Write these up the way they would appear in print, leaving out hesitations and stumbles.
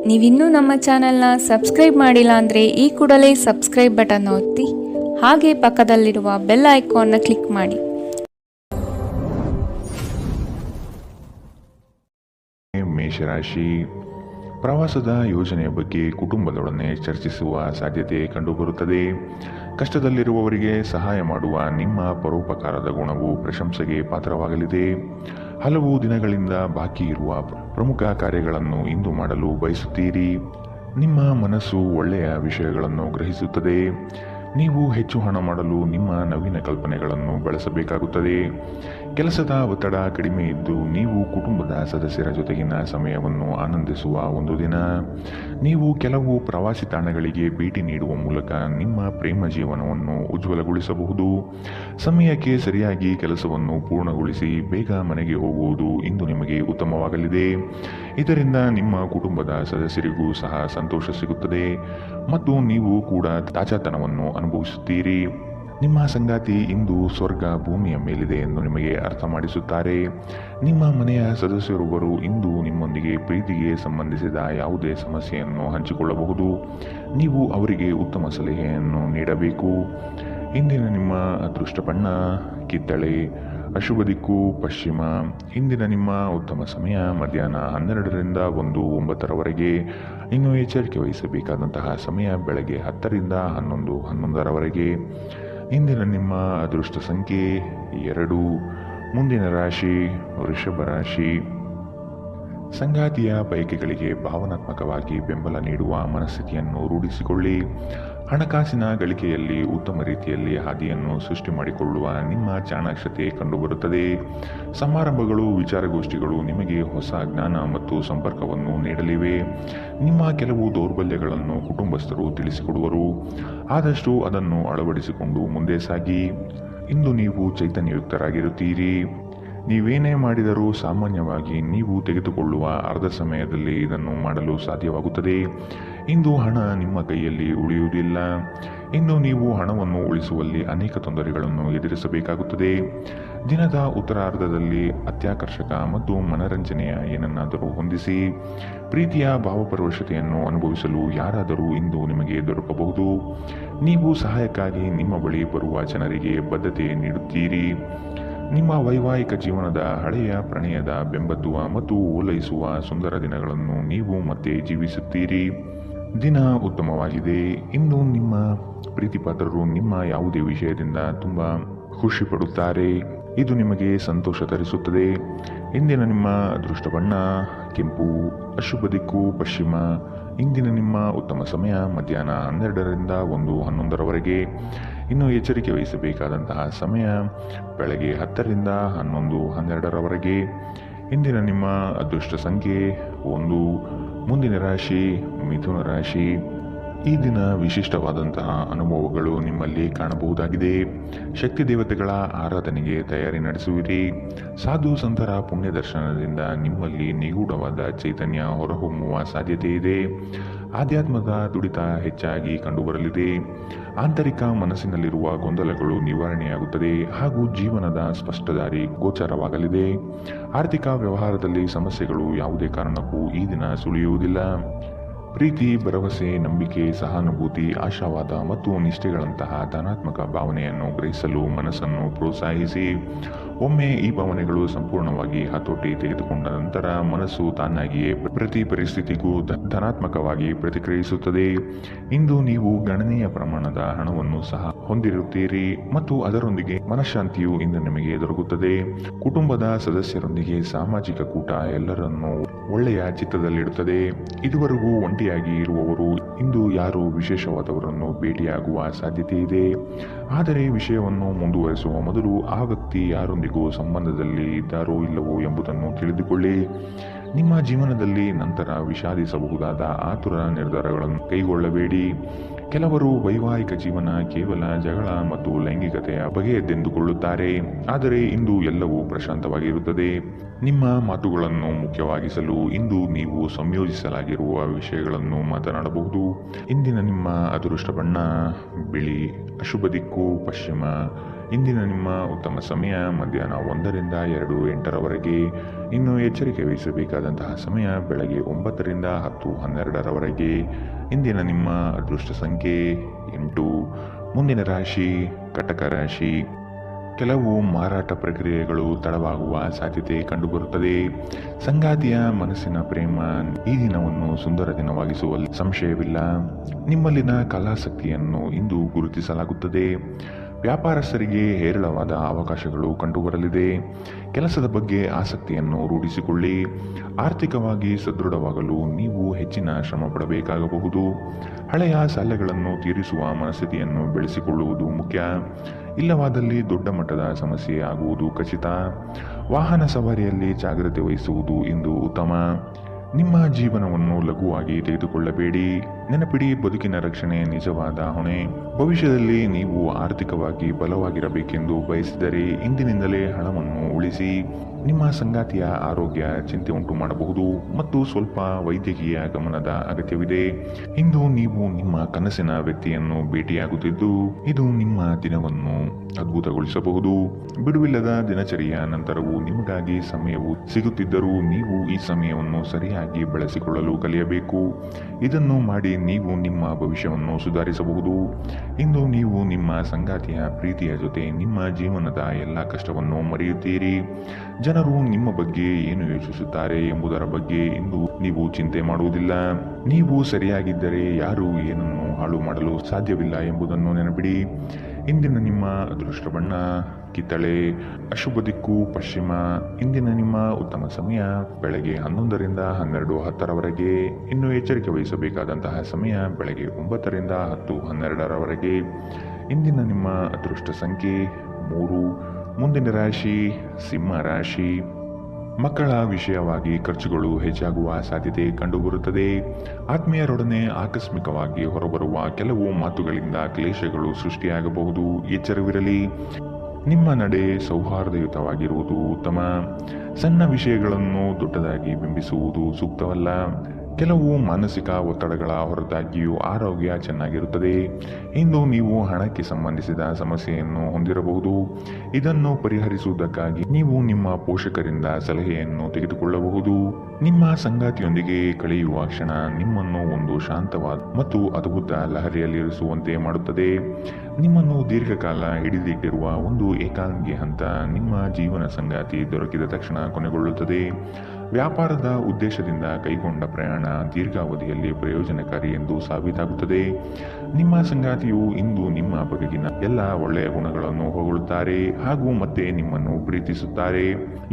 ನೀವಿನ್ನೂ ನಮ್ಮ ಚಾನೆಲ್ನ ಸಬ್ಸ್ಕ್ರೈಬ್ ಮಾಡಿಲ್ಲ ಅಂದರೆ ಈ ಕೂಡಲೇ ಸಬ್ಸ್ಕ್ರೈಬ್ ಬಟನ್ ಒತ್ತಿ ಹಾಗೆ ಪಕ್ಕದಲ್ಲಿರುವ ಬೆಲ್ ಐಕಾನ್ನ ಕ್ಲಿಕ್ ಮಾಡಿ. ಮೇಷರಾಶಿ, ಪ್ರವಾಸದ ಯೋಜನೆಯ ಬಗ್ಗೆ ಕುಟುಂಬದೊಡನೆ ಚರ್ಚಿಸುವ ಸಾಧ್ಯತೆ ಕಂಡುಬರುತ್ತದೆ. ಕಷ್ಟದಲ್ಲಿರುವವರಿಗೆ ಸಹಾಯ ಮಾಡುವ ನಿಮ್ಮ ಪರೋಪಕಾರದ ಗುಣವು ಪ್ರಶಂಸೆಗೆ ಪಾತ್ರವಾಗಲಿದೆ. ಹಲವು ದಿನಗಳಿಂದ ಬಾಕಿ ಇರುವ ಪ್ರಮುಖ ಕಾರ್ಯಗಳನ್ನು ಇಂದು ಮಾಡಲು ಬಯಸುತ್ತೀರಿ. ನಿಮ್ಮ ಮನಸ್ಸು ಒಳ್ಳೆಯ ವಿಷಯಗಳನ್ನು ಗ್ರಹಿಸುತ್ತದೆ. ನೀವು ಹೆಚ್ಚು ಹಣ ಮಾಡಲು ನಿಮ್ಮ ನವೀನ ಕಲ್ಪನೆಗಳನ್ನು ಬಳಸಬೇಕಾಗುತ್ತದೆ. ಕೆಲಸದ ಒತ್ತಡ ಕಡಿಮೆ ಇದ್ದು ನೀವು ಕುಟುಂಬದ ಸದಸ್ಯರ ಜೊತೆಗಿನ ಸಮಯವನ್ನು ಆನಂದಿಸುವ ಒಂದು ದಿನ. ನೀವು ಕೆಲವು ಪ್ರವಾಸಿ ತಾಣಗಳಿಗೆ ಭೇಟಿ ನೀಡುವ ಮೂಲಕ ನಿಮ್ಮ ಪ್ರೇಮ ಜೀವನವನ್ನು ಉಜ್ವಲಗೊಳಿಸಬಹುದು. ಸಮಯಕ್ಕೆ ಸರಿಯಾಗಿ ಕೆಲಸವನ್ನು ಪೂರ್ಣಗೊಳಿಸಿ ಬೇಗ ಮನೆಗೆ ಹೋಗುವುದು ಇಂದು ನಿಮಗೆ ಉತ್ತಮವಾಗಲಿದೆ. ಇದರಿಂದ ನಿಮ್ಮ ಕುಟುಂಬದ ಸದಸ್ಯರಿಗೂ ಸಹ ಸಂತೋಷ ಸಿಗುತ್ತದೆ ಮತ್ತು ನೀವು ಕೂಡ ತಾಜಾತನವನ್ನು ಅನುಭವಿಸುತ್ತೀರಿ. ನಿಮ್ಮ ಸಂಗಾತಿ ಇಂದು ಸ್ವರ್ಗ ಭೂಮಿಯ ಮೇಲಿದೆ ಎಂದು ನಿಮಗೆ ಅರ್ಥ ಮಾಡಿಸುತ್ತಾರೆ. ನಿಮ್ಮ ಮನೆಯ ಸದಸ್ಯರೊಬ್ಬರು ಇಂದು ನಿಮ್ಮೊಂದಿಗೆ ಪ್ರೀತಿಗೆ ಸಂಬಂಧಿಸಿದ ಯಾವುದೇ ಸಮಸ್ಯೆಯನ್ನು ಹಂಚಿಕೊಳ್ಳಬಹುದು. ನೀವು ಅವರಿಗೆ ಉತ್ತಮ ಸಲಹೆಯನ್ನು ನೀಡಬೇಕು. ಇಂದಿನ ನಿಮ್ಮ ಅದೃಷ್ಟ ಬಣ್ಣ ಕಿತ್ತಳೆ, ಅಶುಭ ದಿಕ್ಕು ಪಶ್ಚಿಮ. ಇಂದಿನ ನಿಮ್ಮ ಉತ್ತಮ ಸಮಯ ಮಧ್ಯಾಹ್ನ 12ರಿಂದ 1:09 ಇನ್ನು ಎಚ್ಚರಿಕೆ ವಹಿಸಬೇಕಾದಂತಹ ಸಮಯ ಬೆಳಗ್ಗೆ 10ರಿಂದ 11:11 ಇಂದಿನ ನಿಮ್ಮ ಅದೃಷ್ಟ ಸಂಖ್ಯೆ 2. ಮುಂದಿನ ರಾಶಿ ವೃಷಭ ರಾಶಿ. ಸಂಗಾತಿಯ ಬಯಕೆಗಳಿಗೆ ಭಾವನಾತ್ಮಕವಾಗಿ ಬೆಂಬಲ ನೀಡುವ ಮನಸ್ಥಿತಿಯನ್ನು ರೂಢಿಸಿಕೊಳ್ಳಿ. ಹಣಕಾಸಿನ ಗಳಿಕೆಯಲ್ಲಿ ಉತ್ತಮ ರೀತಿಯಲ್ಲಿ ಹಾದಿಯನ್ನು ಸೃಷ್ಟಿ ಮಾಡಿಕೊಳ್ಳುವ ನಿಮ್ಮ ಚಾಣಾಕ್ಷತೆ ಕಂಡುಬರುತ್ತದೆ. ಸಮಾರಂಭಗಳು, ವಿಚಾರಗೋಷ್ಠಿಗಳು ನಿಮಗೆ ಹೊಸ ಜ್ಞಾನ ಮತ್ತು ಸಂಪರ್ಕವನ್ನು ನೀಡಲಿವೆ. ನಿಮ್ಮ ಕೆಲವು ದೌರ್ಬಲ್ಯಗಳನ್ನು ಕುಟುಂಬಸ್ಥರು ತಿಳಿಸಿಕೊಡುವರು. ಆದಷ್ಟು ಅದನ್ನು ಅಳವಡಿಸಿಕೊಂಡು ಮುಂದೆ ಸಾಗಿ. ಇಂದು ನೀವು ಚೈತನ್ಯಯುಕ್ತರಾಗಿರುತ್ತೀರಿ. ನೀವೇನೇ ಮಾಡಿದರೂ ಸಾಮಾನ್ಯವಾಗಿ ನೀವು ತೆಗೆದುಕೊಳ್ಳುವ ಅರ್ಧ ಸಮಯದಲ್ಲಿ ಇದನ್ನು ಮಾಡಲು ಸಾಧ್ಯವಾಗುತ್ತದೆ. ಇಂದು ಹಣ ನಿಮ್ಮ ಕೈಯಲ್ಲಿ ಉಳಿಯುವುದಿಲ್ಲ. ಇಂದು ನೀವು ಹಣವನ್ನು ಉಳಿಸುವಲ್ಲಿ ಅನೇಕ ತೊಂದರೆಗಳನ್ನು ಎದುರಿಸಬೇಕಾಗುತ್ತದೆ. ದಿನದ ಉತ್ತರಾರ್ಧದಲ್ಲಿ ಅತ್ಯಾಕರ್ಷಕ ಮತ್ತು ಮನರಂಜನೆಯ ಏನನ್ನಾದರೂ ಹೊಂದಿಸಿ. ಪ್ರೀತಿಯ ಭಾವಪರವಶತೆಯನ್ನು ಅನುಭವಿಸಲು ಯಾರಾದರೂ ಇಂದು ನಿಮಗೆ ದೊರಕಬಹುದು. ನೀವು ಸಹಾಯಕ್ಕಾಗಿ ನಿಮ್ಮ ಬಳಿ ಬರುವ ಜನರಿಗೆ ಬದ್ಧತೆ ನೀಡುತ್ತೀರಿ. ನಿಮ್ಮ ವೈವಾಹಿಕ ಜೀವನದ ಹಳೆಯ ಪ್ರಣಯದ ಬೆಂಬತ್ತುವ ಮತ್ತು ಓಲೈಸುವ ಸುಂದರ ದಿನಗಳನ್ನು ನೀವು ಮತ್ತೆ ಜೀವಿಸುತ್ತೀರಿ. ದಿನ ಉತ್ತಮವಾಗಿದೆ. ಇಂದು ನಿಮ್ಮ ಪ್ರೀತಿಪಾತ್ರರು ನಿಮ್ಮ ಯಾವುದೇ ವಿಷಯದಿಂದ ತುಂಬ ಖುಷಿ ಪಡುತ್ತಾರೆ. ಇದು ನಿಮಗೆ ಸಂತೋಷ ತರಿಸುತ್ತದೆ. ಇಂದಿನ ನಿಮ್ಮ ಅದೃಷ್ಟ ಬಣ್ಣ ಕೆಂಪು, ಅಶುಭ ದಿಕ್ಕು ಪಶ್ಚಿಮ. ಇಂದಿನ ನಿಮ್ಮ ಉತ್ತಮ ಸಮಯ ಮಧ್ಯಾಹ್ನ 12ರಿಂದ 1:11 ಇನ್ನು ಎಚ್ಚರಿಕೆ ವಹಿಸಬೇಕಾದಂತಹ ಸಮಯ ಬೆಳಗ್ಗೆ 10ರಿಂದ 11:12 ಇಂದಿನ ನಿಮ್ಮ ಅದೃಷ್ಟ ಸಂಖ್ಯೆ 1. ಮುಂದಿನ ರಾಶಿ ಮಿಥುನ ರಾಶಿ. ಈ ದಿನ ವಿಶಿಷ್ಟವಾದಂತಹ ಅನುಭವಗಳು ನಿಮ್ಮಲ್ಲಿ ಕಾಣಬಹುದಾಗಿದೆ. ಶಕ್ತಿ ದೇವತೆಗಳ ಆರಾಧನೆಗೆ ತಯಾರಿ ನಡೆಸುವಿರಿ. ಸಾಧು ಸಂತರ ಪುಣ್ಯ ದರ್ಶನದಿಂದ ನಿಮ್ಮಲ್ಲಿ ನಿಗೂಢವಾದ ಚೈತನ್ಯ ಹೊರಹೊಮ್ಮುವ ಸಾಧ್ಯತೆ ಇದೆ. ಆಧ್ಯಾತ್ಮದ ತುಡಿತ ಹೆಚ್ಚಾಗಿ ಕಂಡುಬರಲಿದೆ. ಆಂತರಿಕ ಮನಸ್ಸಿನಲ್ಲಿರುವ ಗೊಂದಲಗಳು ನಿವಾರಣೆಯಾಗುತ್ತದೆ ಹಾಗೂ ಜೀವನದ ಸ್ಪಷ್ಟದಾರಿ ಗೋಚರವಾಗಲಿದೆ. ಆರ್ಥಿಕ ವ್ಯವಹಾರದಲ್ಲಿ ಸಮಸ್ಯೆಗಳು ಯಾವುದೇ ಕಾರಣಕ್ಕೂ ಈ ದಿನ ಸುಳಿಯುವುದಿಲ್ಲ. ಪ್ರೀತಿ, ಭರವಸೆ, ನಂಬಿಕೆ, ಸಹಾನುಭೂತಿ, ಆಶಾವಾದ ಮತ್ತು ನಿಷ್ಠೆಗಳಂತಹ ಧನಾತ್ಮಕ ಭಾವನೆಯನ್ನು ಗ್ರಹಿಸಲು ಮನಸ್ಸನ್ನು ಪ್ರೋತ್ಸಾಹಿಸಿ. ಒಮ್ಮೆ ಈ ಭಾವನೆಗಳು ಸಂಪೂರ್ಣವಾಗಿ ಹತೋಟಿ ತೆಗೆದುಕೊಂಡ ನಂತರ ಮನಸ್ಸು ತಾನಾಗಿಯೇ ಪ್ರತಿ ಪರಿಸ್ಥಿತಿಗೂ ಧನಾತ್ಮಕವಾಗಿ ಪ್ರತಿಕ್ರಿಯಿಸುತ್ತದೆ. ಇಂದು ನೀವು ಗಣನೀಯ ಪ್ರಮಾಣದ ಹಣವನ್ನು ಸಹ ಹೊಂದಿರುತ್ತೀರಿ ಮತ್ತು ಅದರೊಂದಿಗೆ ಮನಃಶಾಂತಿಯು ಇಂದು ನಿಮಗೆ ದೊರಕುತ್ತದೆ. ಕುಟುಂಬದ ಸದಸ್ಯರೊಂದಿಗೆ ಸಾಮಾಜಿಕ ಕೂಟ ಎಲ್ಲರನ್ನೂ ಒಳ್ಳೆಯ ಚಿತ್ತದಲ್ಲಿಡುತ್ತದೆ. ಇದುವರೆಗೂ ಒಂಟಿಯಾಗಿ ಇರುವವರು ಇಂದು ಯಾರು ವಿಶೇಷವಾದವರನ್ನು ಭೇಟಿಯಾಗುವ ಸಾಧ್ಯತೆ ಇದೆ. ಆದರೆ ವಿಷಯವನ್ನು ಮುಂದುವರಿಸುವ ಮೊದಲು ಆ ವ್ಯಕ್ತಿ ಯಾರೊಂದಿಗೂ ಸಂಬಂಧದಲ್ಲಿ ಇದ್ದಾರೋ ಇಲ್ಲವೋ ಎಂಬುದನ್ನು ತಿಳಿದುಕೊಳ್ಳಿ. ನಿಮ್ಮ ಜೀವನದಲ್ಲಿ ನಂತರ ವಿಷಾದಿಸಬಹುದಾದ ಆತುರ ನಿರ್ಧಾರಗಳನ್ನು ಕೈಗೊಳ್ಳಬೇಡಿ. ಕೆಲವರು ವೈವಾಹಿಕ ಜೀವನ ಕೇವಲ ಜಗಳ ಮತ್ತು ಲೈಂಗಿಕತೆಯ ಬಗೆಯದ್ದೆಂದುಕೊಳ್ಳುತ್ತಾರೆ, ಆದರೆ ಇಂದು ಎಲ್ಲವೂ ಪ್ರಶಾಂತವಾಗಿರುತ್ತದೆ. ನಿಮ್ಮ ಮಾತುಗಳನ್ನು ಮುಖ್ಯವಾಗಿಸಲು ಇಂದು ನೀವು ಸಂಯೋಜಿಸಲಾಗಿರುವ ವಿಷಯಗಳನ್ನು ಮಾತನಾಡಬಹುದು. ಇಂದಿನ ನಿಮ್ಮ ಅದೃಷ್ಟ ಬಣ್ಣ ಬಿಳಿ, ಅಶುಭ ದಿಕ್ಕು ಪಶ್ಚಿಮ. ಇಂದಿನ ನಿಮ್ಮ ಉತ್ತಮ ಸಮಯ ಮಧ್ಯಾಹ್ನ 1ರಿಂದ 2:08ರವರೆಗೆ. ಇನ್ನು ಎಚ್ಚರಿಕೆ ವಹಿಸಬೇಕಾದಂತಹ ಸಮಯ ಬೆಳಗ್ಗೆ 9ರಿಂದ 10:12ರವರೆಗೆ. ಇಂದಿನ ನಿಮ್ಮ ಅದೃಷ್ಟ ಸಂಖ್ಯೆ 8. ಮುಂದಿನ ರಾಶಿ ಕಟಕ ರಾಶಿ. ಕೆಲವು ಮಾರಾಟ ಪ್ರಕ್ರಿಯೆಗಳು ತಡವಾಗುವ ಸಾಧ್ಯತೆ ಕಂಡುಬರುತ್ತದೆ. ಸಂಗಾತಿಯ ಮನಸ್ಸಿನ ಪ್ರೇಮ ಈ ದಿನವನ್ನು ಸುಂದರ ದಿನವಾಗಿಸುವಲ್ಲಿ ಸಂಶಯವಿಲ್ಲ. ನಿಮ್ಮಲ್ಲಿನ ಕಲಾಸಕ್ತಿಯನ್ನು ಇಂದು ಗುರುತಿಸಲಾಗುತ್ತದೆ. ವ್ಯಾಪಾರಸ್ಥರಿಗೆ ಹೇರಳವಾದ ಅವಕಾಶಗಳು ಕಂಡುಬರಲಿದೆ. ಕೆಲಸದ ಬಗ್ಗೆ ಆಸಕ್ತಿಯನ್ನು ರೂಢಿಸಿಕೊಳ್ಳಿ. ಆರ್ಥಿಕವಾಗಿ ಸದೃಢವಾಗಲು ನೀವು ಹೆಚ್ಚಿನ ಶ್ರಮ ಪಡಬೇಕಾಗಬಹುದು. ಹಳೆಯ ಸಾಲಗಳನ್ನು ತೀರಿಸುವ ಮನಸ್ಥಿತಿಯನ್ನು ಬೆಳೆಸಿಕೊಳ್ಳುವುದು ಮುಖ್ಯ. ಇಲ್ಲವಾದಲ್ಲಿ ದೊಡ್ಡ ಮಟ್ಟದ ಸಮಸ್ಯೆ ಆಗುವುದು ಖಚಿತ. ವಾಹನ ಸವಾರಿಯಲ್ಲಿ ಜಾಗ್ರತೆ ವಹಿಸುವುದು ಇಂದು ಉತ್ತಮ. ನಿಮ್ಮ ಜೀವನವನ್ನು ಲಘುವಾಗಿ ತೆಗೆದುಕೊಳ್ಳಬೇಡಿ. ನೆನಪಿಡಿ, ಬದುಕಿನ ರಕ್ಷಣೆ ನಿಜವಾದ ಹೊಣೆ. ಭವಿಷ್ಯದಲ್ಲಿ ನೀವು ಆರ್ಥಿಕವಾಗಿ ಬಲವಾಗಿರಬೇಕೆಂದು ಬಯಸಿದರೆ ಇಂದಿನಿಂದಲೇ ಹಣವನ್ನು ಉಳಿಸಿ. ನಿಮ್ಮ ಸಂಗಾತಿಯ ಆರೋಗ್ಯ ಚಿಂತೆ ಉಂಟು ಮಾಡಬಹುದು ಮತ್ತು ಸ್ವಲ್ಪ ವೈದ್ಯಕೀಯ ಗಮನದ ಅಗತ್ಯವಿದೆ. ಇಂದು ನೀವು ನಿಮ್ಮ ಕನಸಿನ ವ್ಯಕ್ತಿಯನ್ನು ಭೇಟಿಯಾಗುತ್ತಿದ್ದು ಇದು ನಿಮ್ಮ ದಿನವನ್ನು ಅದ್ಭುತಗೊಳಿಸಬಹುದು. ಬಿಡುವಿಲ್ಲದ ದಿನಚರಿಯ ನಂತರವೂ ನಿಮಗಾಗಿ ಸಮಯವು ಸಿಗುತ್ತಿದ್ದರೂ ನೀವು ಈ ಸಮಯವನ್ನು ಸರಿಯಾಗಿ ಬಳಸಿಕೊಳ್ಳಲು ಕಲಿಯಬೇಕು. ಇದನ್ನು ಮಾಡಿ ನೀವು ನಿಮ್ಮ ಭವಿಷ್ಯವನ್ನು ಸುಧಾರಿಸಬಹುದು. ಇಂದು ನೀವು ನಿಮ್ಮ ಸಂಗಾತಿಯ ಪ್ರೀತಿಯ ಜೊತೆ ನಿಮ್ಮ ಜೀವನದ ಎಲ್ಲ ಕಷ್ಟವನ್ನು ಮರೆಯುತ್ತೀರಿ. ಜನರು ನಿಮ್ಮ ಬಗ್ಗೆ ಏನು ಯೋಚಿಸುತ್ತಾರೆ ಎಂಬುದರ ಬಗ್ಗೆ ಇಂದು ನೀವು ಚಿಂತೆ ಮಾಡುವುದಿಲ್ಲ. ನೀವು ಸರಿಯಾಗಿದ್ದರೆ ಯಾರೂ ಏನನ್ನು ಹಾಳು ಮಾಡಲು ಸಾಧ್ಯವಿಲ್ಲ ಎಂಬುದನ್ನು ನೆನಪಿಡಿ. ಇಂದಿನ ನಿಮ್ಮ ಅದೃಷ್ಟ ಬಣ್ಣ ಕಿತ್ತಳೆ, ಅಶುಭ ದಿಕ್ಕು ಪಶ್ಚಿಮ. ಇಂದಿನ ನಿಮ್ಮ ಉತ್ತಮ ಸಮಯ ಬೆಳಗ್ಗೆ 11ರಿಂದ 12:10ರವರೆಗೆ. ಇನ್ನು ಎಚ್ಚರಿಕೆ ವಹಿಸಬೇಕಾದಂತಹ ಸಮಯ ಬೆಳಗ್ಗೆ 9ರಿಂದ 10:12ರವರೆಗೆ. ಇಂದಿನ ನಿಮ್ಮ ಅದೃಷ್ಟ ಸಂಖ್ಯೆ 3. ಮುಂದಿನ ರಾಶಿ ಸಿಂಹ ರಾಶಿ. ಮಕ್ಕಳ ವಿಷಯವಾಗಿ ಖರ್ಚುಗಳು ಹೆಚ್ಚಾಗುವ ಸಾಧ್ಯತೆ ಕಂಡುಬರುತ್ತದೆ. ಆತ್ಮೀಯರೊಡನೆ ಆಕಸ್ಮಿಕವಾಗಿ ಹೊರಬರುವ ಕೆಲವು ಮಾತುಗಳಿಂದ ಕ್ಲೇಶಗಳು ಸೃಷ್ಟಿಯಾಗಬಹುದು. ಎಚ್ಚರವಿರಲಿ. ನಿಮ್ಮ ನಡೆ ಸೌಹಾರ್ದಯುತವಾಗಿರುವುದು ಉತ್ತಮ. ಸಣ್ಣ ವಿಷಯಗಳನ್ನು ದೊಡ್ಡದಾಗಿ ಬಿಂಬಿಸುವುದು ಸೂಕ್ತವಲ್ಲ. ಕೆಲವು ಮಾನಸಿಕ ಒತ್ತಡಗಳ ಹೊರತಾಗಿಯೂ ಆರೋಗ್ಯ ಚೆನ್ನಾಗಿರುತ್ತದೆ. ಇಂದು ನೀವು ಹಣಕ್ಕೆ ಸಂಬಂಧಿಸಿದ ಸಮಸ್ಯೆಯನ್ನು ಹೊಂದಿರಬಹುದು. ಇದನ್ನು ಪರಿಹರಿಸುವುದಕ್ಕಾಗಿ ನೀವು ನಿಮ್ಮ ಪೋಷಕರಿಂದ ಸಲಹೆಯನ್ನು ತೆಗೆದುಕೊಳ್ಳಬಹುದು. ನಿಮ್ಮ ಸಂಗಾತಿಯೊಂದಿಗೆ ಕಳೆಯುವ ಕ್ಷಣ ನಿಮ್ಮನ್ನು ಒಂದು ಶಾಂತವಾದ ಮತ್ತು ಅದ್ಭುತ ಲಹರಿಯಲ್ಲಿರಿಸುವಂತೆ ಮಾಡುತ್ತದೆ. ನಿಮ್ಮನ್ನು ದೀರ್ಘಕಾಲ ಹಿಡಿದಿಟ್ಟಿರುವ ಒಂದು ಏಕಾಂಗಿ ಹಂತ ನಿಮ್ಮ ಜೀವನ ಸಂಗಾತಿ ದೊರಕಿದ ತಕ್ಷಣ ಕೊನೆಗೊಳ್ಳುತ್ತದೆ. ವ್ಯಾಪಾರದ ಉದ್ದೇಶದಿಂದ ಕೈಗೊಂಡ ಪ್ರಯಾಣ ದೀರ್ಘಾವಧಿಯಲ್ಲಿ ಪ್ರಯೋಜನಕಾರಿ ಎಂದು ಸಾಬೀತಾಗುತ್ತದೆ. ನಿಮ್ಮ ಸಂಗಾತಿಯು ಇಂದು ನಿಮ್ಮ ಬಗೆಗಿನ ಎಲ್ಲ ಒಳ್ಳೆಯ ಗುಣಗಳನ್ನು ಹೊಗಳುತ್ತಾರೆ ಹಾಗೂ ಮತ್ತೆ ನಿಮ್ಮನ್ನು ಪ್ರೀತಿಸುತ್ತಾರೆ.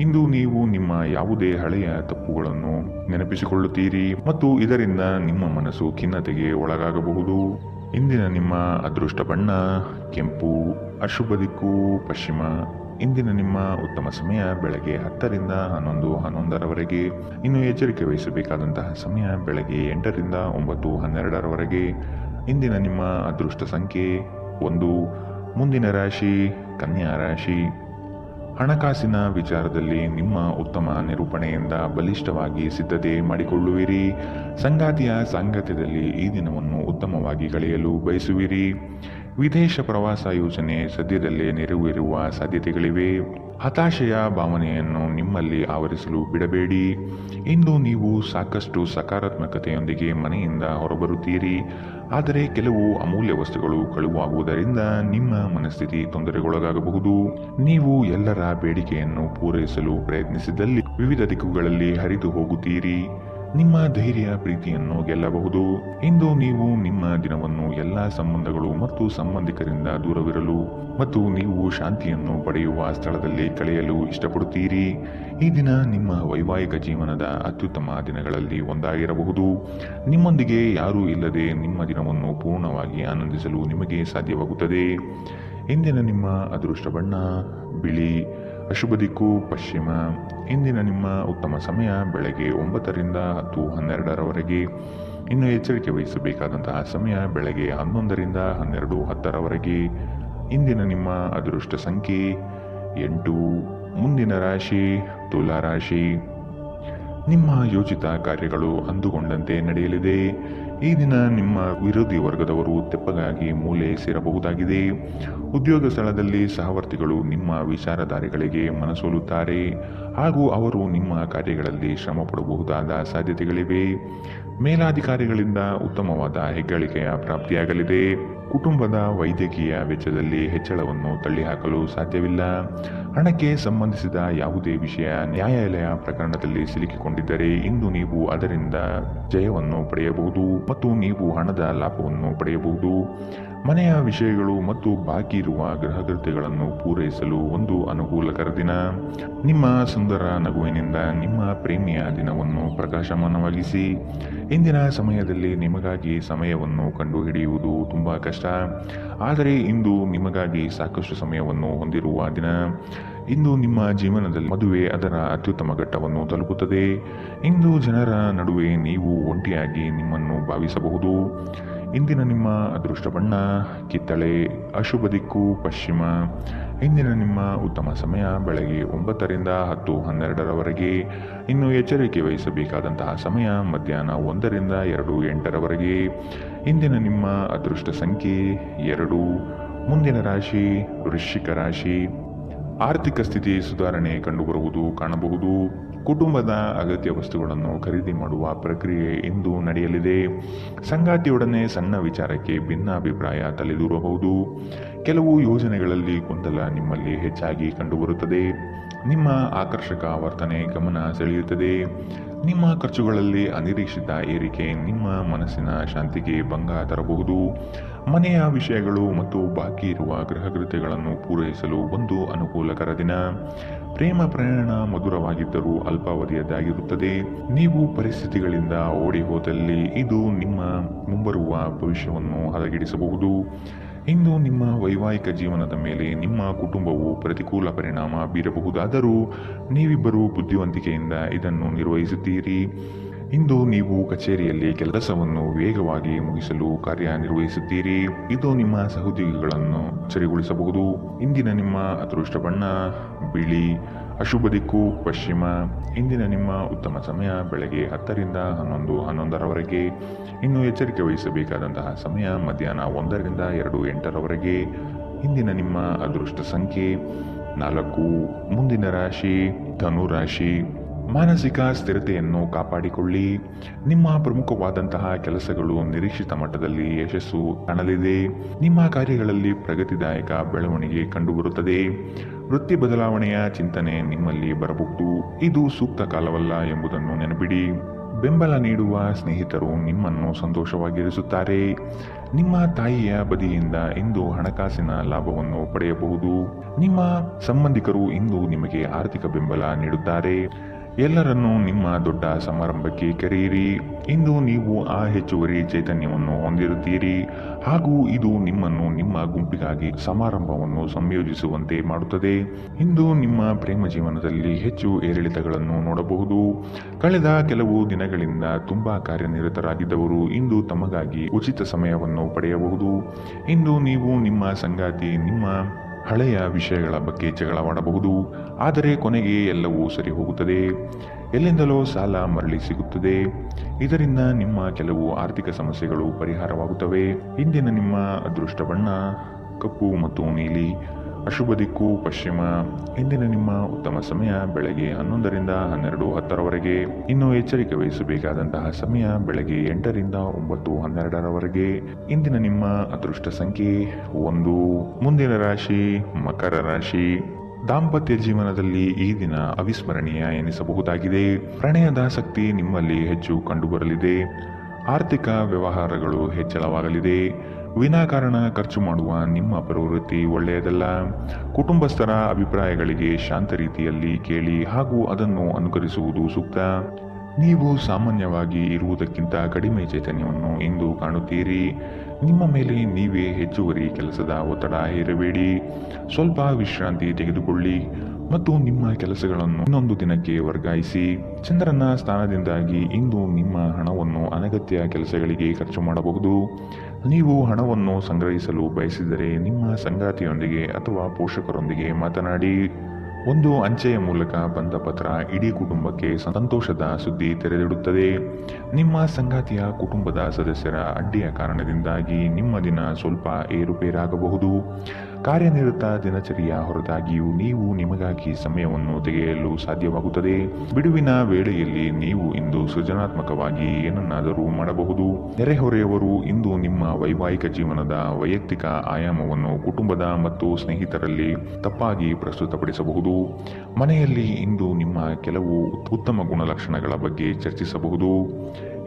ಇಂದು ನೀವು ನಿಮ್ಮ ಯಾವುದೇ ಹಳೆಯ ತಪ್ಪುಗಳನ್ನು ನೆನಪಿಸಿಕೊಳ್ಳುತ್ತೀರಿ ಮತ್ತು ಇದರಿಂದ ನಿಮ್ಮ ಮನಸ್ಸು ಖಿನ್ನತೆಗೆ ಒಳಗಾಗಬಹುದು. ಇಂದಿನ ನಿಮ್ಮ ಅದೃಷ್ಟ ಬಣ್ಣ ಕೆಂಪು, ಅಶುಭ ದಿಕ್ಕು ಪಶ್ಚಿಮ. ಇಂದಿನ ನಿಮ್ಮ ಉತ್ತಮ ಸಮಯ ಬೆಳಗ್ಗೆ 10ರಿಂದ 11:11ರವರೆಗೆ. ಇನ್ನು ಎಚ್ಚರಿಕೆ ವಹಿಸಬೇಕಾದಂತಹ ಸಮಯ ಬೆಳಗ್ಗೆ 8ರಿಂದ 9:12ರವರೆಗೆ. ಇಂದಿನ ನಿಮ್ಮ ಅದೃಷ್ಟ ಸಂಖ್ಯೆ 1. ಮುಂದಿನ ರಾಶಿ ಕನ್ಯಾ ರಾಶಿ. ಹಣಕಾಸಿನ ವಿಚಾರದಲ್ಲಿ ನಿಮ್ಮ ಉತ್ತಮ ನಿರೂಪಣೆಯಿಂದ ಬಲಿಷ್ಠವಾಗಿ ಸಿದ್ಧತೆ ಮಾಡಿಕೊಳ್ಳುವಿರಿ. ಸಂಗಾತಿಯ ಸಾಂಗತ್ಯದಲ್ಲಿ ಈ ದಿನವನ್ನು ಉತ್ತಮವಾಗಿ ಕಳೆಯಲು ಬಯಸುವಿರಿ. ವಿದೇಶ ಪ್ರವಾಸ ಯೋಜನೆ ಸದ್ಯದಲ್ಲೇ ನೆರವೇರುವ ಸಾಧ್ಯತೆಗಳಿವೆ. ಹತಾಶೆಯ ಭಾವನೆಯನ್ನು ನಿಮ್ಮಲ್ಲಿ ಆವರಿಸಲು ಬಿಡಬೇಡಿ. ಇಂದು ನೀವು ಸಾಕಷ್ಟು ಸಕಾರಾತ್ಮಕತೆಯೊಂದಿಗೆ ಮನೆಯಿಂದ ಹೊರಬರುತ್ತೀರಿ. ಆದರೆ ಕೆಲವು ಅಮೂಲ್ಯ ವಸ್ತುಗಳು ಕಳುವಾಗುವುದರಿಂದ ನಿಮ್ಮ ಮನಸ್ಥಿತಿ ತೊಂದರೆಗೊಳಗಾಗಬಹುದು. ನೀವು ಎಲ್ಲರ ಬೇಡಿಕೆಯನ್ನು ಪೂರೈಸಲು ಪ್ರಯತ್ನಿಸಿದಲ್ಲಿ ವಿವಿಧ ದಿಕ್ಕುಗಳಲ್ಲಿ ಹರಿದು ಹೋಗುತ್ತೀರಿ. ನಿಮ್ಮ ಧೈರ್ಯ ಪ್ರೀತಿಯನ್ನು ಗೆಲ್ಲಬಹುದು. ಇಂದು ನೀವು ನಿಮ್ಮ ದಿನವನ್ನು ಎಲ್ಲ ಸಂಬಂಧಗಳು ಮತ್ತು ಸಂಬಂಧಿಕರಿಂದ ದೂರವಿರಲು ಮತ್ತು ನೀವು ಶಾಂತಿಯನ್ನು ಪಡೆಯುವ ಸ್ಥಳದಲ್ಲಿ ಕಳೆಯಲು ಇಷ್ಟಪಡುತ್ತೀರಿ. ಈ ದಿನ ನಿಮ್ಮ ವೈವಾಹಿಕ ಜೀವನದ ಅತ್ಯುತ್ತಮ ದಿನಗಳಲ್ಲಿ ಒಂದಾಗಿರಬಹುದು. ನಿಮ್ಮೊಂದಿಗೆ ಯಾರೂ ಇಲ್ಲದೆ ನಿಮ್ಮ ದಿನವನ್ನು ಪೂರ್ಣವಾಗಿ ಆನಂದಿಸಲು ನಿಮಗೆ ಸಾಧ್ಯವಾಗುತ್ತದೆ. ಇಂದಿನ ನಿಮ್ಮ ಅದೃಷ್ಟ ಬಣ್ಣ ಬಿಳಿ, ಅಶುಭ ದಿಕ್ಕು ಪಶ್ಚಿಮ. ಇಂದಿನ ನಿಮ್ಮ ಉತ್ತಮ ಸಮಯ ಬೆಳಗ್ಗೆ 9ರಿಂದ 10:12ರವರೆಗೆ. ಇನ್ನು ಎಚ್ಚರಿಕೆ ವಹಿಸಬೇಕಾದಂತಹ ಸಮಯ ಬೆಳಗ್ಗೆ 11ರಿಂದ 12:10ರವರೆಗೆ. ಇಂದಿನ ನಿಮ್ಮ ಅದೃಷ್ಟ ಸಂಖ್ಯೆ 8. ಮುಂದಿನ ರಾಶಿ ತುಲಾ ರಾಶಿ. ನಿಮ್ಮ ಯೋಚಿತ ಕಾರ್ಯಗಳು ಅಂದುಕೊಂಡಂತೆ ನಡೆಯಲಿದೆ. ಈ ದಿನ ನಿಮ್ಮ ವಿರೋಧಿ ವರ್ಗದವರು ತೆಪ್ಪಗಾಗಿ ಮೂಲೆ ಸೇರಬಹುದಾಗಿದೆ. ಉದ್ಯೋಗ ಸ್ಥಳದಲ್ಲಿ ಸಹವರ್ತಿಗಳು ನಿಮ್ಮ ವಿಚಾರಧಾರೆಗಳಿಗೆ ಮನಸೋಲುತ್ತಾರೆ ಹಾಗೂ ಅವರು ನಿಮ್ಮ ಕಾರ್ಯಗಳಲ್ಲಿ ಶ್ರಮ ಪಡಬಹುದಾದ ಸಾಧ್ಯತೆಗಳಿವೆ. ಮೇಲಾಧಿಕಾರಿಗಳಿಂದ ಉತ್ತಮವಾದ ಹೆಗ್ಗಳಿಕೆಯ ಪ್ರಾಪ್ತಿಯಾಗಲಿದೆ. ಕುಟುಂಬದ ವೈದ್ಯಕೀಯ ವೆಚ್ಚದಲ್ಲಿ ಹೆಚ್ಚಳವನ್ನು ತಳ್ಳಿಹಾಕಲು ಸಾಧ್ಯವಿಲ್ಲ. ಹಣಕ್ಕೆ ಸಂಬಂಧಿಸಿದ ಯಾವುದೇ ವಿಷಯ ನ್ಯಾಯಾಲಯ ಪ್ರಕರಣದಲ್ಲಿ ಸಿಲುಕಿಕೊಂಡಿದ್ದರೆ ಇಂದು ನೀವು ಅದರಿಂದ ಜಯವನ್ನು ಪಡೆಯಬಹುದು ಮತ್ತು ನೀವು ಹಣದ ಲಾಭವನ್ನು ಪಡೆಯಬಹುದು. ಮನೆಯ ವಿಷಯಗಳು ಮತ್ತು ಬಾಕಿ ಇರುವ ಗೃಹಕೃತ್ಯಗಳನ್ನು ಪೂರೈಸಲು ಒಂದು ಅನುಕೂಲಕರ ದಿನ. ನಿಮ್ಮ ಸುಂದರ ನಗುವಿನಿಂದ ನಿಮ್ಮ ಪ್ರೇಮಿಯ ದಿನವನ್ನು ಪ್ರಕಾಶಮಾನವಾಗಿಸಿ. ಇಂದಿನ ಸಮಯದಲ್ಲಿ ನಿಮಗಾಗಿ ಸಮಯವನ್ನು ಕಂಡುಹಿಡಿಯುವುದು ತುಂಬಾ ಕಷ್ಟ, ಆದರೆ ಇಂದು ನಿಮಗಾಗಿ ಸಾಕಷ್ಟು ಸಮಯವನ್ನು ಹೊಂದಿರುವ ದಿನ. ಇಂದು ನಿಮ್ಮ ಜೀವನದಲ್ಲಿ ಮದುವೆ ಅದರ ಅತ್ಯುತ್ತಮ ಘಟ್ಟವನ್ನು ತಲುಪುತ್ತದೆ. ಇಂದು ಜನರ ನಡುವೆ ನೀವು ಒಂಟಿಯಾಗಿ ನಿಮ್ಮನ್ನು ಭಾವಿಸಬಹುದು. ಇಂದಿನ ನಿಮ್ಮ ಅದೃಷ್ಟ ಬಣ್ಣ ಕಿತ್ತಳೆ. ಅಶುಭ ದಿಕ್ಕು ಪಶ್ಚಿಮ. ಇಂದಿನ ನಿಮ್ಮ ಉತ್ತಮ ಸಮಯ ಬೆಳಗ್ಗೆ 9ರಿಂದ 10:12ರವರೆಗೆ. ಇನ್ನು ಎಚ್ಚರಿಕೆ ವಹಿಸಬೇಕಾದಂತಹ ಸಮಯ ಮಧ್ಯಾಹ್ನ 1ರಿಂದ 2:08ರವರೆಗೆ. ಇಂದಿನ ನಿಮ್ಮ ಅದೃಷ್ಟ ಸಂಖ್ಯೆ 2. ಮುಂದಿನ ರಾಶಿ ವೃಶ್ಚಿಕ ರಾಶಿ. ಆರ್ಥಿಕ ಸ್ಥಿತಿ ಸುಧಾರಣೆ ಕಂಡುಬರುವುದು ಕಾಣಬಹುದು. ಕುಟುಂಬದ ಅಗತ್ಯ ವಸ್ತುಗಳನ್ನು ಖರೀದಿ ಮಾಡುವ ಪ್ರಕ್ರಿಯೆ ಇಂದು ನಡೆಯಲಿದೆ. ಸಂಗಾತಿಯೊಡನೆ ಸಣ್ಣ ವಿಚಾರಕ್ಕೆ ಭಿನ್ನಾಭಿಪ್ರಾಯ ತಲೆದೂರಬಹುದು. ಕೆಲವು ಯೋಜನೆಗಳಲ್ಲಿ ಗೊಂದಲ ನಿಮ್ಮಲ್ಲಿ ಹೆಚ್ಚಾಗಿ ಕಂಡುಬರುತ್ತದೆ. ನಿಮ್ಮ ಆಕರ್ಷಕ ವರ್ತನೆ ಗಮನ ಸೆಳೆಯುತ್ತದೆ. ನಿಮ್ಮ ಖರ್ಚುಗಳಲ್ಲಿ ಅನಿರೀಕ್ಷಿತ ಏರಿಕೆ ನಿಮ್ಮ ಮನಸ್ಸಿನ ಶಾಂತಿಗೆ ಭಂಗ ತರಬಹುದು. ಮನೆಯ ವಿಷಯಗಳು ಮತ್ತು ಬಾಕಿ ಇರುವ ಗೃಹಕೃತ್ಯಗಳನ್ನು ಪೂರೈಸಲು ಒಂದು ಅನುಕೂಲಕರ ದಿನ. ಪ್ರೇಮ ಪ್ರಯಾಣ ಮಧುರವಾಗಿದ್ದರೂ ಅಲ್ಪಾವಧಿಯದ್ದಾಗಿರುತ್ತದೆ. ನೀವು ಪರಿಸ್ಥಿತಿಗಳಿಂದ ಓಡಿ ಹೋದಲ್ಲಿ ಇದು ನಿಮ್ಮ ಮುಂಬರುವ ಭವಿಷ್ಯವನ್ನು ಹದಗೆಡಿಸಬಹುದು. ಇಂದು ನಿಮ್ಮ ವೈವಾಹಿಕ ಜೀವನದ ಮೇಲೆ ನಿಮ್ಮ ಕುಟುಂಬವು ಪ್ರತಿಕೂಲ ಪರಿಣಾಮ ಬೀರಬಹುದಾದರೂ ನೀವಿಬ್ಬರು ಬುದ್ಧಿವಂತಿಕೆಯಿಂದ ಇದನ್ನು ನಿರ್ವಹಿಸುತ್ತೀರಿ. ಇಂದು ನೀವು ಕಚೇರಿಯಲ್ಲಿ ಕೆಲಸವನ್ನು ವೇಗವಾಗಿ ಮುಗಿಸಲು ಕಾರ್ಯನಿರ್ವಹಿಸುತ್ತೀರಿ. ಇದು ನಿಮ್ಮ ಸಹೋದ್ಯೋಗಿಗಳನ್ನು ಅಚ್ಚರಿಗೊಳಿಸಬಹುದು. ಇಂದಿನ ನಿಮ್ಮ ಅದೃಷ್ಟ ಬಣ್ಣ ಬಿಳಿ. ಅಶುಭ ದಿಕ್ಕು ಪಶ್ಚಿಮ. ಇಂದಿನ ನಿಮ್ಮ ಉತ್ತಮ ಸಮಯ ಬೆಳಗ್ಗೆ 10ರಿಂದ 11:11ರವರೆಗೆ. ಇನ್ನು ಎಚ್ಚರಿಕೆ ವಹಿಸಬೇಕಾದಂತಹ ಸಮಯ ಮಧ್ಯಾಹ್ನ 1ರಿಂದ 2:08ರವರೆಗೆ. ಇಂದಿನ ನಿಮ್ಮ ಅದೃಷ್ಟ ಸಂಖ್ಯೆ 4. ಮುಂದಿನ ರಾಶಿ ಧನು ರಾಶಿ. ಮಾನಸಿಕ ಸ್ಥಿರತೆಯನ್ನು ಕಾಪಾಡಿಕೊಳ್ಳಿ. ನಿಮ್ಮ ಪ್ರಮುಖವಾದಂತಹ ಕೆಲಸಗಳು ನಿರೀಕ್ಷಿತ ಮಟ್ಟದಲ್ಲಿ ಯಶಸ್ಸು ಕಾಣಲಿದೆ. ನಿಮ್ಮ ಕಾರ್ಯಗಳಲ್ಲಿ ಪ್ರಗತಿದಾಯಕ ಬೆಳವಣಿಗೆ ಕಂಡುಬರುತ್ತದೆ. ವೃತ್ತಿ ಬದಲಾವಣೆಯ ಚಿಂತನೆ ನಿಮ್ಮಲ್ಲಿ ಬರಬಹುದು. ಇದು ಸೂಕ್ತ ಕಾಲವಲ್ಲ ಎಂಬುದನ್ನು ನೆನಪಿಡಿ. ಬೆಂಬಲ ನೀಡುವ ಸ್ನೇಹಿತರು ನಿಮ್ಮನ್ನು ಸಂತೋಷವಾಗಿರಿಸುತ್ತಾರೆ. ನಿಮ್ಮ ತಾಯಿಯ ಬದಿಯಿಂದ ಇಂದು ಹಣಕಾಸಿನ ಲಾಭವನ್ನು ಪಡೆಯಬಹುದು. ನಿಮ್ಮ ಸಂಬಂಧಿಕರು ಇಂದು ನಿಮಗೆ ಆರ್ಥಿಕ ಬೆಂಬಲ ನೀಡುತ್ತಾರೆ. ಎಲ್ಲರನ್ನೂ ನಿಮ್ಮ ದೊಡ್ಡ ಸಮಾರಂಭಕ್ಕೆ ಕರೆಯಿರಿ. ಇಂದು ನೀವು ಆ ಹೆಚ್ಚುವರಿ ಚೈತನ್ಯವನ್ನು ಹೊಂದಿರುತ್ತೀರಿ ಹಾಗೂ ಇದು ನಿಮ್ಮನ್ನು ನಿಮ್ಮ ಗುಂಪಿಗಾಗಿ ಸಮಾರಂಭವನ್ನು ಸಂಯೋಜಿಸುವಂತೆ ಮಾಡುತ್ತದೆ. ಇಂದು ನಿಮ್ಮ ಪ್ರೇಮ ಜೀವನದಲ್ಲಿ ಹೆಚ್ಚು ಏರಿಳಿತಗಳನ್ನು ನೋಡಬಹುದು. ಕಳೆದ ಕೆಲವು ದಿನಗಳಿಂದ ತುಂಬಾ ಕಾರ್ಯನಿರತರಾಗಿದ್ದವರು ಇಂದು ತಮಗಾಗಿ ಉಚಿತ ಸಮಯವನ್ನು ಪಡೆಯಬಹುದು. ಇಂದು ನೀವು ನಿಮ್ಮ ಸಂಗಾತಿ ನಿಮ್ಮ ಹಳೆಯ ವಿಷಯಗಳ ಬಗ್ಗೆ ಜಗಳವಾಡಬಹುದು, ಆದರೆ ಕೊನೆಗೆ ಎಲ್ಲವೂ ಸರಿ ಹೋಗುತ್ತದೆ. ಎಲ್ಲಿಂದಲೋ ಸಾಲ ಮರಳಿ ಸಿಗುತ್ತದೆ. ಇದರಿಂದ ನಿಮ್ಮ ಕೆಲವು ಆರ್ಥಿಕ ಸಮಸ್ಯೆಗಳು ಪರಿಹಾರವಾಗುತ್ತವೆ. ಇಂದಿನ ನಿಮ್ಮ ಅದೃಷ್ಟ ಬಣ್ಣ ಕಪ್ಪು ಮತ್ತು ನೀಲಿ. ಅಶುಭ ದಿಕ್ಕು ಪಶ್ಚಿಮ. ಇಂದಿನ ನಿಮ್ಮ ಉತ್ತಮ ಸಮಯ ಬೆಳಗ್ಗೆ 11ರಿಂದ 12:10ರವರೆಗೆ. ಇನ್ನು ಎಚ್ಚರಿಕೆ ವಹಿಸಬೇಕಾದಂತಹ ಸಮಯ ಬೆಳಗ್ಗೆ 8ರಿಂದ 9:12ರವರೆಗೆ. ಇಂದಿನ ನಿಮ್ಮ ಅದೃಷ್ಟ ಸಂಖ್ಯೆ 1. ಮುಂದಿನ ರಾಶಿ ಮಕರ ರಾಶಿ. ದಾಂಪತ್ಯ ಜೀವನದಲ್ಲಿ ಈ ದಿನ ಅವಿಸ್ಮರಣೀಯ ಎನಿಸಬಹುದಾಗಿದೆ. ಪ್ರಣಯದಾಸಕ್ತಿ ನಿಮ್ಮಲ್ಲಿ ಹೆಚ್ಚು ಕಂಡುಬರಲಿದೆ. ಆರ್ಥಿಕ ವ್ಯವಹಾರಗಳು ಹೆಚ್ಚಳವಾಗಲಿದೆ. ವಿನಾಕಾರಣ ಖರ್ಚು ಮಾಡುವ ನಿಮ್ಮ ಪ್ರವೃತ್ತಿ ಒಳ್ಳೆಯದಲ್ಲ. ಕುಟುಂಬಸ್ಥರ ಅಭಿಪ್ರಾಯಗಳಿಗೆ ಶಾಂತ ರೀತಿಯಲ್ಲಿ ಕೇಳಿ ಹಾಗೂ ಅದನ್ನು ಅನುಕರಿಸುವುದು ಸೂಕ್ತ. ನೀವು ಸಾಮಾನ್ಯವಾಗಿ ಇರುವುದಕ್ಕಿಂತ ಕಡಿಮೆ ಚೈತನ್ಯವನ್ನು ಇಂದು ಕಾಣುತ್ತೀರಿ. ನಿಮ್ಮ ಮೇಲೆ ನೀವೇ ಹೆಚ್ಚುವರಿ ಕೆಲಸದ ಒತ್ತಡ ಹೇರಬೇಡಿ. ಸ್ವಲ್ಪ ವಿಶ್ರಾಂತಿ ತೆಗೆದುಕೊಳ್ಳಿ. ಮತ್ತು ನಿಮ್ಮ ಕೆಲಸಗಳನ್ನು ಇನ್ನೊಂದು ದಿನಕ್ಕೆ ವರ್ಗಾಯಿಸಿ. ಚಂದ್ರನ ಸ್ಥಾನದಿಂದಾಗಿ ಇಂದು ನಿಮ್ಮ ಹಣವನ್ನು ಅನಗತ್ಯ ಕೆಲಸಗಳಿಗೆ ಖರ್ಚು ಮಾಡಬಹುದು. ನೀವು ಹಣವನ್ನು ಸಂಗ್ರಹಿಸಲು ಬಯಸಿದರೆ ನಿಮ್ಮ ಸಂಗಾತಿಯೊಂದಿಗೆ ಅಥವಾ ಪೋಷಕರೊಂದಿಗೆ ಮಾತನಾಡಿ. ಒಂದು ಅಂಚೆಯ ಮೂಲಕ ಬಂದ ಪತ್ರ ಇಡೀ ಕುಟುಂಬಕ್ಕೆ ಸಂತೋಷದ ಸುದ್ದಿ ತೆರೆದಿಡುತ್ತದೆ. ನಿಮ್ಮ ಸಂಗಾತಿಯ ಕುಟುಂಬದ ಸದಸ್ಯರ ಅಡ್ಡಿಯ ಕಾರಣದಿಂದಾಗಿ ನಿಮ್ಮ ದಿನ ಸ್ವಲ್ಪ ಏರುಪೇರಾಗಬಹುದು. ಕಾರ್ಯನಿರತ ದಿನಚರಿಯ ಹೊರತಾಗಿಯೂ ನೀವು ನಿಮಗಾಗಿ ಸಮಯವನ್ನು ತೆಗೆಯಲು ಸಾಧ್ಯವಾಗುತ್ತದೆ. ಬಿಡುವಿನ ವೇಳೆಯಲ್ಲಿ ನೀವು ಇಂದು ಸೃಜನಾತ್ಮಕವಾಗಿ ಏನನ್ನಾದರೂ ಮಾಡಬಹುದು. ನೆರೆಹೊರೆಯವರು ಇಂದು ನಿಮ್ಮ ವೈವಾಹಿಕ ಜೀವನದ ವೈಯಕ್ತಿಕ ಆಯಾಮವನ್ನು ಕುಟುಂಬದ ಮತ್ತು ಸ್ನೇಹಿತರಲ್ಲಿ ತಪ್ಪಾಗಿ ಪ್ರಸ್ತುತಪಡಿಸಬಹುದು. ಮನೆಯಲ್ಲಿ ಇಂದು ನಿಮ್ಮ ಕೆಲವು ಉತ್ತಮ ಗುಣಲಕ್ಷಣಗಳ ಬಗ್ಗೆ ಚರ್ಚಿಸಬಹುದು.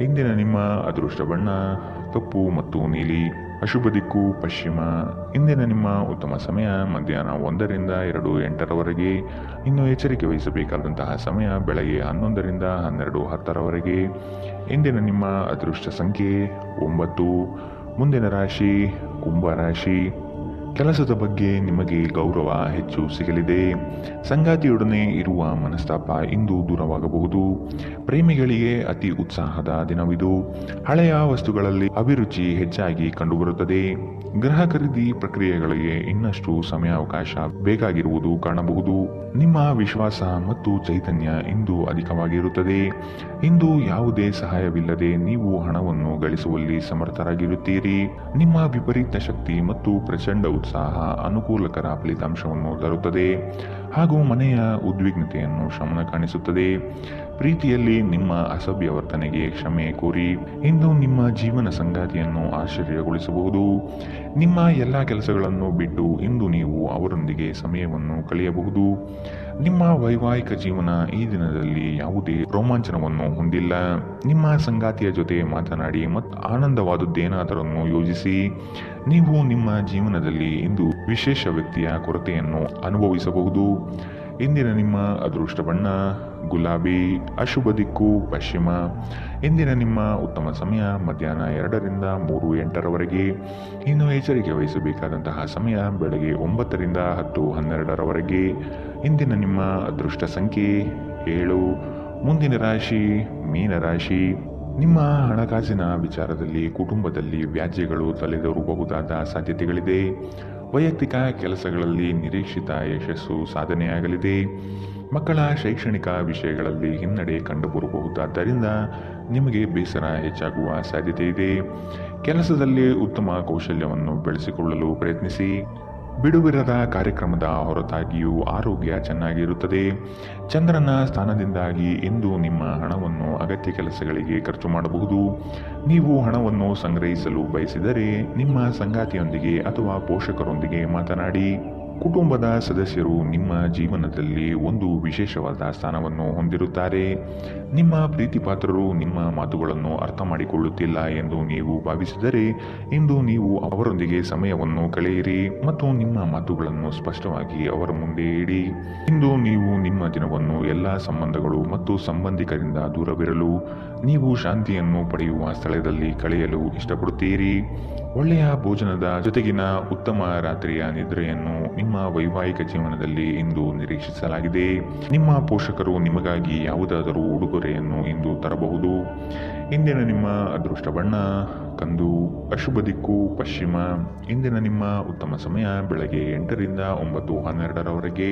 ಇಂದಿನ ನಿಮ್ಮ ಅದೃಷ್ಟ ಬಣ್ಣ ಕಪ್ಪು ಮತ್ತು ನೀಲಿ. ಅಶುಭ ದಿಕ್ಕು ಪಶ್ಚಿಮ. ಇಂದಿನ ನಿಮ್ಮ ಉತ್ತಮ ಸಮಯ ಮಧ್ಯಾಹ್ನ 1 ರಿಂದ 2:08 ಇನ್ನು ಎಚ್ಚರಿಕೆ ವಹಿಸಬೇಕಾದಂತಹ ಸಮಯ ಬೆಳಗ್ಗೆ 11 ರಿಂದ 12:10 ಇಂದಿನ ನಿಮ್ಮ ಅದೃಷ್ಟ ಸಂಖ್ಯೆ 9. ಮುಂದಿನ ರಾಶಿ ಕುಂಭ ರಾಶಿ. ಕೆಲಸದ ಬಗ್ಗೆ ನಿಮಗೆ ಗೌರವ ಹೆಚ್ಚು ಸಿಗಲಿದೆ. ಸಂಗಾತಿಯೊಡನೆ ಇರುವ ಮನಸ್ತಾಪ ಇಂದು ದೂರವಾಗಬಹುದು. ಪ್ರೇಮಿಗಳಿಗೆ ಅತಿ ಉತ್ಸಾಹದ ದಿನವಿದು. ಹಳೆಯ ವಸ್ತುಗಳಲ್ಲಿ ಅಭಿರುಚಿ ಹೆಚ್ಚಾಗಿ ಕಂಡುಬರುತ್ತದೆ. ಗೃಹ ಖರೀದಿ ಪ್ರಕ್ರಿಯೆಗಳಿಗೆ ಇನ್ನಷ್ಟು ಸಮಯಾವಕಾಶ ಬೇಕಾಗಿರುವುದು ಕಾಣಬಹುದು. ನಿಮ್ಮ ವಿಶ್ವಾಸ ಮತ್ತು ಚೈತನ್ಯ ಇಂದು ಅಧಿಕವಾಗಿರುತ್ತದೆ. ಇಂದು ಯಾವುದೇ ಸಹಾಯವಿಲ್ಲದೆ ನೀವು ಹಣವನ್ನು ಗಳಿಸುವಲ್ಲಿ ಸಮರ್ಥರಾಗಿರುತ್ತೀರಿ. ನಿಮ್ಮ ವಿಪರೀತ ಶಕ್ತಿ ಮತ್ತು ಪ್ರಚಂಡ ಉತ್ಸಾಹ ಅನುಕೂಲಕರ ಫಲಿತಾಂಶವನ್ನು ತರುತ್ತದೆ ಹಾಗೂ ಮನೆಯ ಉದ್ವಿಗ್ನತೆಯನ್ನು ಶಮನ ಕಾಣಿಸುತ್ತದೆ. ಪ್ರೀತಿಯಲ್ಲಿ ನಿಮ್ಮ ಅಸಭ್ಯ ವರ್ತನೆಗೆ ಕ್ಷಮೆ ಕೋರಿ. ಇಂದು ನಿಮ್ಮ ಜೀವನ ಸಂಗಾತಿಯನ್ನು ಆಶ್ಚರ್ಯಗೊಳಿಸಬಹುದು. ನಿಮ್ಮ ಎಲ್ಲ ಕೆಲಸಗಳನ್ನು ಬಿಟ್ಟು ಇಂದು ನೀವು ಅವರೊಂದಿಗೆ ಸಮಯವನ್ನು ಕಳೆಯಬಹುದು. ನಿಮ್ಮ ವೈವಾಹಿಕ ಜೀವನ ಈ ದಿನದಲ್ಲಿ ಯಾವುದೇ ರೋಮಾಂಚನವನ್ನು ಹೊಂದಿಲ್ಲ. ನಿಮ್ಮ ಸಂಗಾತಿಯ ಜೊತೆ ಮಾತನಾಡಿ ಮತ್ತು ಆನಂದವಾದದ್ದೇನಾದರನ್ನು ಯೋಜಿಸಿ. ನೀವು ನಿಮ್ಮ ಜೀವನದಲ್ಲಿ ಇಂದು ವಿಶೇಷ ವ್ಯಕ್ತಿಯ ಕೊರತೆಯನ್ನು ಅನುಭವಿಸಬಹುದು. ಇಂದಿನ ನಿಮ್ಮ ಅದೃಷ್ಟ ಬಣ್ಣ ಗುಲಾಬಿ. ಅಶುಭ ದಿಕ್ಕು ಪಶ್ಚಿಮ. ಇಂದಿನ ನಿಮ್ಮ ಉತ್ತಮ ಸಮಯ ಮಧ್ಯಾಹ್ನ 2 ರಿಂದ 3:08 ಇನ್ನು ಎಚ್ಚರಿಕೆ ವಹಿಸಬೇಕಾದಂತಹ ಸಮಯ ಬೆಳಗ್ಗೆ 9 ರಿಂದ 10:12 ಇಂದಿನ ನಿಮ್ಮ ಅದೃಷ್ಟ ಸಂಖ್ಯೆ 7. ಮುಂದಿನ ರಾಶಿ ಮೀನರಾಶಿ. ನಿಮ್ಮ ಹಣಕಾಸಿನ ವಿಚಾರದಲ್ಲಿ ಕುಟುಂಬದಲ್ಲಿ ವ್ಯಾಜ್ಯಗಳು ತಲೆದೋರಬಹುದಾದ ಸಾಧ್ಯತೆಗಳಿದೆ. ವೈಯಕ್ತಿಕ ಕೆಲಸಗಳಲ್ಲಿ ನಿರೀಕ್ಷಿತ ಯಶಸ್ಸು ಸಾಧನೆಯಾಗಲಿದೆ. ಮಕ್ಕಳ ಶೈಕ್ಷಣಿಕ ವಿಷಯಗಳಲ್ಲಿ ಹಿನ್ನಡೆ ಕಂಡುಬರಬಹುದಾದ್ದರಿಂದ ನಿಮಗೆ ಬೇಸರ ಹೆಚ್ಚಾಗುವ ಸಾಧ್ಯತೆ ಇದೆ. ಕೆಲಸದಲ್ಲಿ ಉತ್ತಮ ಕೌಶಲ್ಯವನ್ನು ಬೆಳೆಸಿಕೊಳ್ಳಲು ಪ್ರಯತ್ನಿಸಿ. ಬಿಡುವಿರದ ಕಾರ್ಯಕ್ರಮದ ಹೊರತಾಗಿಯೂ ಆರೋಗ್ಯ ಚೆನ್ನಾಗಿರುತ್ತದೆ. ಚಂದ್ರನ ಸ್ಥಾನದಿಂದಾಗಿ ಇಂದು ನಿಮ್ಮ ಹಣವನ್ನು ಅಗತ್ಯ ಕೆಲಸಗಳಿಗೆ ಖರ್ಚು ಮಾಡಬಹುದು. ನೀವು ಹಣವನ್ನು ಸಂಗ್ರಹಿಸಲು ಬಯಸಿದರೆ ನಿಮ್ಮ ಸಂಗಾತಿಯೊಂದಿಗೆ ಅಥವಾ ಪೋಷಕರೊಂದಿಗೆ ಮಾತನಾಡಿ. ಕುಟುಂಬದ ಸದಸ್ಯರು ನಿಮ್ಮ ಜೀವನದಲ್ಲಿ ಒಂದು ವಿಶೇಷವಾದ ಸ್ಥಾನವನ್ನು ಹೊಂದಿರುತ್ತಾರೆ. ನಿಮ್ಮ ಪ್ರೀತಿಪಾತ್ರರು ನಿಮ್ಮ ಮಾತುಗಳನ್ನು ಅರ್ಥ ಮಾಡಿಕೊಳ್ಳುತ್ತಿಲ್ಲ ಎಂದು ನೀವು ಭಾವಿಸಿದರೆ ಇಂದು ನೀವು ಅವರೊಂದಿಗೆ ಸಮಯವನ್ನು ಕಳೆಯಿರಿ ಮತ್ತು ನಿಮ್ಮ ಮಾತುಗಳನ್ನು ಸ್ಪಷ್ಟವಾಗಿ ಅವರ ಮುಂದೆ ಇಡಿ. ಇಂದು ನೀವು ನಿಮ್ಮ ದಿನವನ್ನು ಎಲ್ಲ ಸಂಬಂಧಗಳು ಮತ್ತು ಸಂಬಂಧಿಕರಿಂದ ದೂರವಿರಲು ನೀವು ಶಾಂತಿಯನ್ನು ಪಡೆಯುವ ಸ್ಥಳದಲ್ಲಿ ಕಳೆಯಲು ಇಷ್ಟಪಡುತ್ತೀರಿ. ಒಳ್ಳೆಯ ಭೋಜನದ ಜೊತೆಗಿನ ಉತ್ತಮ ರಾತ್ರಿಯ ನಿದ್ರೆಯನ್ನು ನಿಮ್ಮ ವೈವಾಹಿಕ ಜೀವನದಲ್ಲಿ ಇಂದು ನಿರೀಕ್ಷಿಸಲಾಗಿದೆ. ನಿಮ್ಮ ಪೋಷಕರು ನಿಮಗಾಗಿ ಯಾವುದಾದರೂ ಉಡುಗೊರೆಯನ್ನು ಇಂದು ತರಬಹುದು. ಇಂದಿನ ನಿಮ್ಮ ಅದೃಷ್ಟ ಬಣ್ಣ ಕಂದು. ಅಶುಭ ದಿಕ್ಕು ಪಶ್ಚಿಮ. ಇಂದಿನ ನಿಮ್ಮ ಉತ್ತಮ ಸಮಯ ಬೆಳಗ್ಗೆ 8 ರಿಂದ 9:12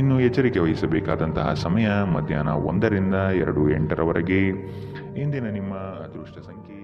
ಇನ್ನು ಎಚ್ಚರಿಕೆ ವಹಿಸಬೇಕಾದಂತಹ ಸಮಯ ಮಧ್ಯಾಹ್ನ 1 ರಿಂದ 2:08 ಇಂದಿನ ನಿಮ್ಮ ಅದೃಷ್ಟ ಸಂಖ್ಯೆ